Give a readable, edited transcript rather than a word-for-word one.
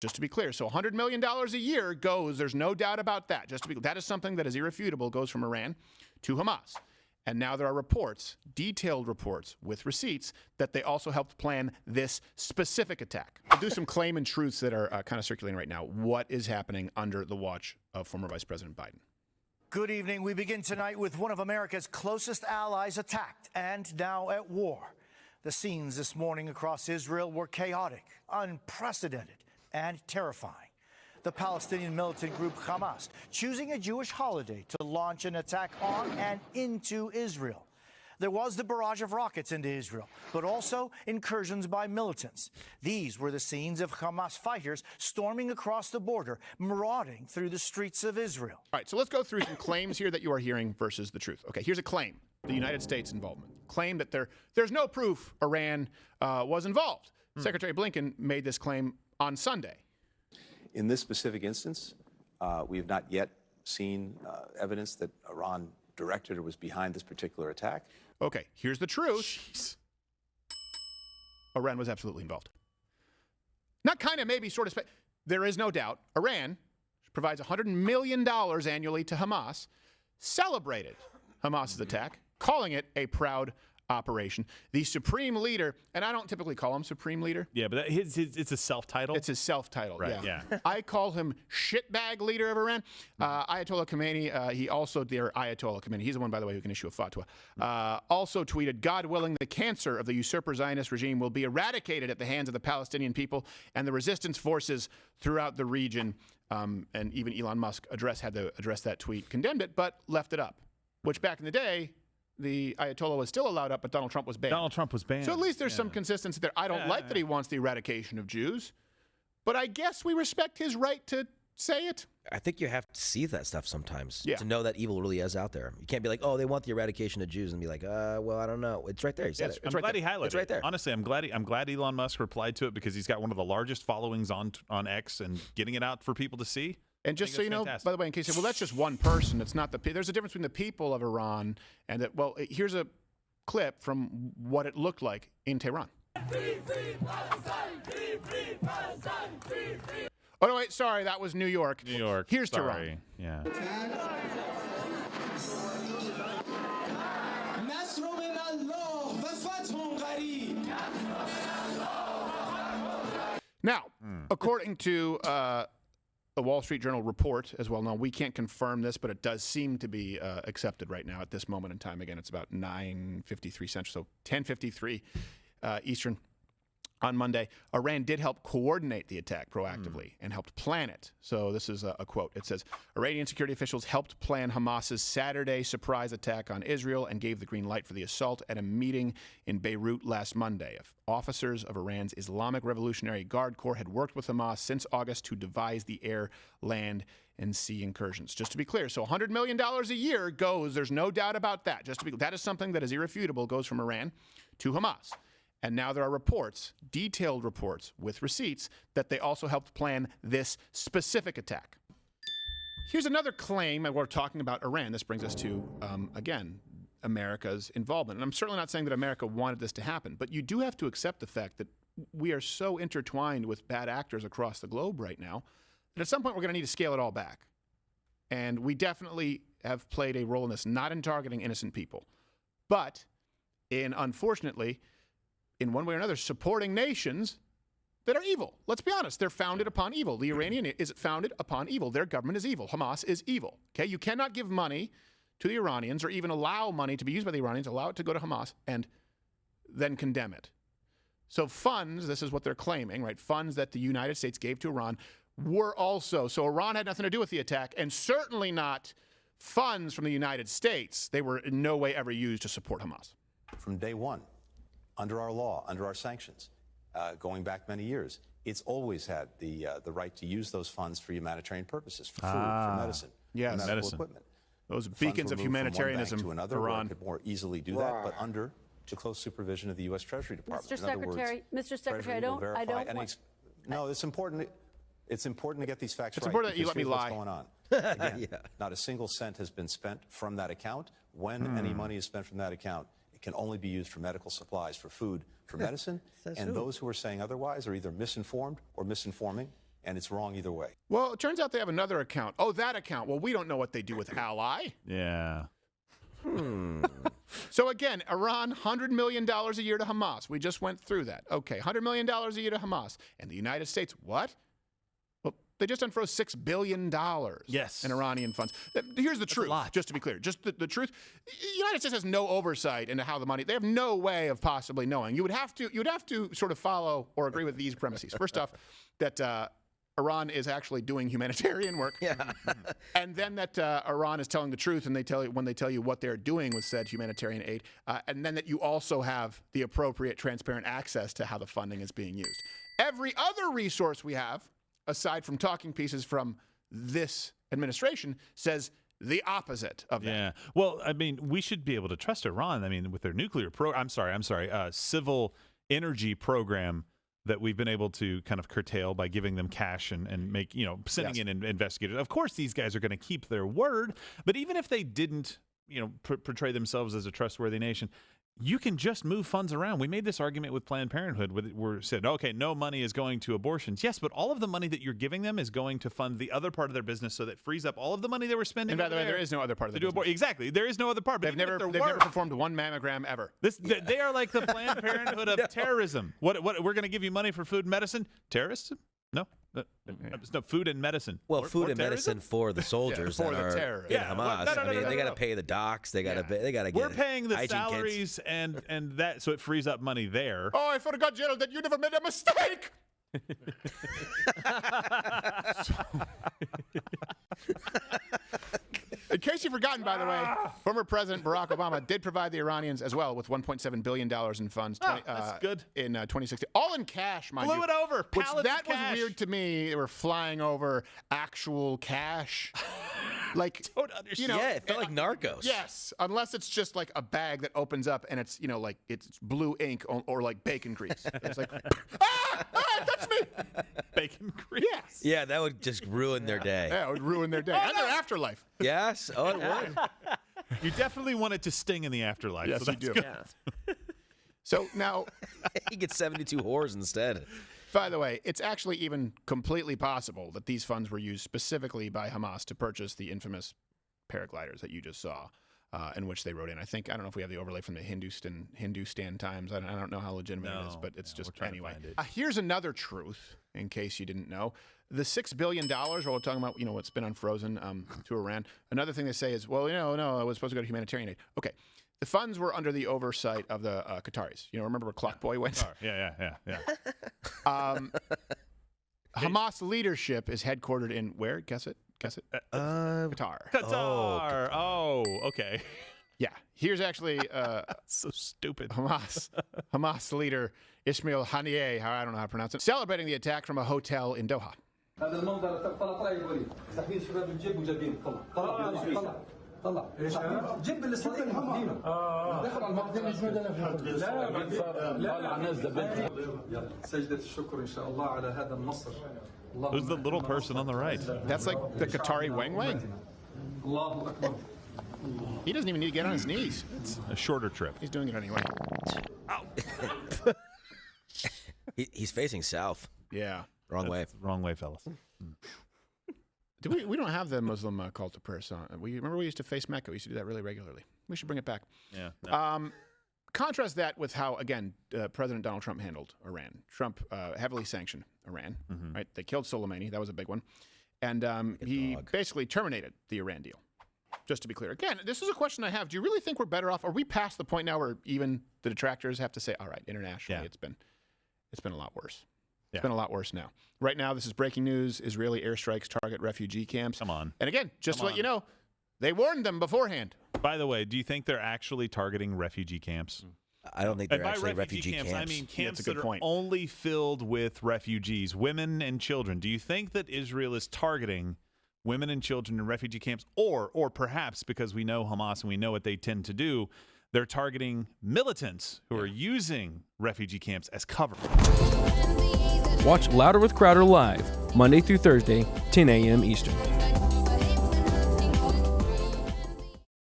Just to be clear, so $100 million a year goes, there's no doubt about that. That is something that is irrefutable, goes from Iran to Hamas. And now there are reports, detailed reports with receipts, that they also helped plan this specific attack. I'll do some claim and truths that are kind of circulating right now. What is happening under the watch of former Vice President Biden? Good evening. We begin tonight with one of America's closest allies attacked and now at war. The scenes this morning across Israel were chaotic, unprecedented, and terrifying. The Palestinian militant group Hamas choosing a Jewish holiday to launch an attack on and into Israel. There was the barrage of rockets into Israel, but also incursions by militants. These were the scenes of Hamas fighters storming across the border, marauding through the streets of Israel. All right, so let's go through some claims here that you are hearing versus the truth. Okay, here's a claim. The United States involvement. Claim that there's no proof Iran was involved. Secretary Blinken made this claim on Sunday. In this specific instance, we have not yet seen evidence that Iran directed or was behind this particular attack. Okay, here's the truth. Jeez. Iran was absolutely involved. Not kind of, maybe, sort of. There is no doubt Iran provides $100 million annually to Hamas, celebrated Hamas's attack, calling it a proud operation. The supreme leader, and I don't typically call him supreme leader. Yeah, but it's a self-title. It's his self-title, right? Yeah. I call him shitbag leader of Iran. Ayatollah Khomeini, he also, dear Ayatollah Khomeini, he's the one, by the way, who can issue a fatwa, also tweeted, God willing, the cancer of the usurper Zionist regime will be eradicated at the hands of the Palestinian people and the resistance forces throughout the region. And even Elon Musk had to address that tweet, condemned it, but left it up, which back in the day, the Ayatollah was still allowed up, but Donald Trump was banned. Donald Trump was banned. So at least there's some consistency there. I don't like that he wants the eradication of Jews, but I guess we respect his right to say it. I think you have to see that stuff sometimes to know that evil really is out there. You can't be like, oh, they want the eradication of Jews, and be like, well, I don't know. It's right there. He said it. I'm glad he highlighted it. It's right there. Honestly, I'm glad Elon Musk replied to it because he's got one of the largest followings on X and getting it out for people to see. And just so you know, by the way, in case you say, well, that's just one person. It's not there's a difference between the people of Iran and that. Well, here's a clip from what it looked like in Tehran. Free, free Palestine! Free, free Palestine! Free, free. Oh no, wait, sorry, that was New York. New York. Here's sorry. Tehran. Yeah. Now, according to the Wall Street Journal report, as well known, we can't confirm this, but it does seem to be accepted right now at this moment in time. Again, it's about 9:53 Central, so 10:53 Eastern on Monday. Iran did help coordinate the attack proactively and helped plan it. So this is a quote. It says, Iranian security officials helped plan Hamas's Saturday surprise attack on Israel and gave the green light for the assault at a meeting in Beirut last Monday. Officers of Iran's Islamic Revolutionary Guard Corps had worked with Hamas since August to devise the air, land, and sea incursions. Just to be clear, so $100 million a year goes, there's no doubt about that. That is something that is irrefutable, goes from Iran to Hamas. And now there are reports, detailed reports with receipts, that they also helped plan this specific attack. Here's another claim, and we're talking about Iran. This brings us to, again, America's involvement. And I'm certainly not saying that America wanted this to happen, but you do have to accept the fact that we are so intertwined with bad actors across the globe right now that at some point we're going to need to scale it all back. And we definitely have played a role in this, not in targeting innocent people, but in, unfortunately, in one way or another, supporting nations that are evil. Let's be honest. They're founded upon evil. The Iranian is founded upon evil. Their government is evil. Hamas is evil. Okay? You cannot give money to the Iranians or even allow money to be used by the Iranians, allow it to go to Hamas, and then condemn it. So funds, this is what they're claiming, right? Funds that the United States gave to Iran were also, so Iran had nothing to do with the attack, and certainly not funds from the United States. They were in no way ever used to support Hamas. From day one, under our law, under our sanctions, going back many years, it's always had the right to use those funds for humanitarian purposes, for food, for medicine, yes, for medical equipment. Those beacons of humanitarianism to another, Iran could more easily do that, but under the close supervision of the U.S. Treasury Department. Mr. Secretary, I don't want... No, it's important. It's important to get these facts right. It's important that you let me lie. What's going on. Again, not a single cent has been spent from that account. When any money is spent from that account, it can only be used for medical supplies, for food, for medicine. And those who are saying otherwise are either misinformed or misinforming. and it's wrong either way. Well, it turns out they have another account. Oh, that account. Well, we don't know what they do with Ally. Yeah. So again, Iran, $100 million a year to Hamas. We just went through that. Okay, $100 million a year to Hamas. And the United States, what? Well, they just unfroze $6 billion in Iranian funds. Here's the truth, just to be clear. Just the truth. The United States has no oversight into how the money, they have no way of possibly knowing. You would have to sort of follow or agree with these premises. First off, that Iran is actually doing humanitarian work. Yeah. And then that Iran is telling the truth and when they tell you what they're doing with said humanitarian aid. And then that you also have the appropriate transparent access to how the funding is being used. Every other resource we have, aside from talking pieces from this administration, says the opposite of that. Yeah. Well, I mean, we should be able to trust Iran. I mean, with their nuclear civil energy program that we've been able to kind of curtail by giving them cash and make, sending in investigators. Of course, these guys are going to keep their word, but even if they didn't, portray themselves as a trustworthy nation, you can just move funds around. We made this argument with Planned Parenthood. We said, okay, no money is going to abortions. Yes, but all of the money that you're giving them is going to fund the other part of their business, so that frees up all of the money they were spending. And by the way, there is no other part of the business. Exactly. There is no other part. They've never performed one mammogram ever. They are like the Planned Parenthood of terrorism. What we're going to give you money for food and medicine? Terrorism? No. No, food and medicine. Well, food and medicine for the soldiers that are in Hamas. I mean, they got to pay the docs. They got to get. We're paying the salaries and that, so it frees up money there. Oh, I forgot, General, that you never made a mistake. In case you've forgotten, by the way, former President Barack Obama did provide the Iranians as well with $1.7 billion in funds. That's good. In 2016. All in cash, mind you. Blew it over. That was weird to me. They were flying over actual cash. Like, don't understand. Yeah, it felt like Narcos. Yes, unless it's just like a bag that opens up and it's, like it's blue ink or like bacon grease. It's like, touch me. Bacon grease. Yes. Yeah, that would just ruin their day. Yeah, it would ruin their day and their afterlife. Yes. Oh, it would. You definitely want it to sting in the afterlife. Yes, so you do. Good. Yeah. So now, he gets 72 whores instead. by the way, it's actually even completely possible that these funds were used specifically by Hamas to purchase the infamous paragliders that you just saw, in which they wrote in. I don't know if we have the overlay from the Hindustan Times. I don't know how legitimate it is, but it's just anyway. Here's another truth, in case you didn't know. The $6 billion, while we're talking about, what's been unfrozen to Iran, another thing they say is, well, no, it was supposed to go to humanitarian aid. Okay. The funds were under the oversight of the Qataris. Remember where Clock Boy went? Yeah. Hamas leadership is headquartered in where? Guess it. Qatar. Qatar. Oh, okay. Yeah. Here's actually so stupid. Hamas leader Ismail Haniyeh, I don't know how to pronounce it, celebrating the attack from a hotel in Doha. هذا المنظر طلع يبغي ساحبين شباب الجيب وجايبين طلع جيب الاسرائيلي دينا دخل على المقدمه لا الناس يلا سجدة الشكر ان شاء الله على هذا النصر. Who's the little person on the right? That's like the Qatari Wang Wang. Allahu Akbar. He doesn't even need to get on his knees. It's a shorter trip. He's doing it anyway. He's facing south. Yeah. Wrong way, fellas. We don't have the Muslim call to prayer song. Remember we used to face Mecca. We used to do that really regularly. We should bring it back. Yeah. No. Contrast that with how, again, President Donald Trump handled Iran. Trump heavily sanctioned Iran. Right? They killed Soleimani. That was a big one. And he basically terminated the Iran deal. Just to be clear. Again, this is a question I have. Do you really think we're better off? Are we past the point now where even the detractors have to say, all right, internationally, it's been a lot worse. It's been a lot worse now. Right now, this is breaking news. Israeli airstrikes target refugee camps. Come on. And again, just to let you know, they warned them beforehand. By the way, do you think they're actually targeting refugee camps? I don't think they're actually refugee camps. I mean camps that are only filled with refugees, women and children. Do you think that Israel is targeting women and children in refugee camps? Or perhaps, because we know Hamas and we know what they tend to do, they're targeting militants who are using refugee camps as cover. Watch Louder with Crowder live, Monday through Thursday, 10 a.m. Eastern.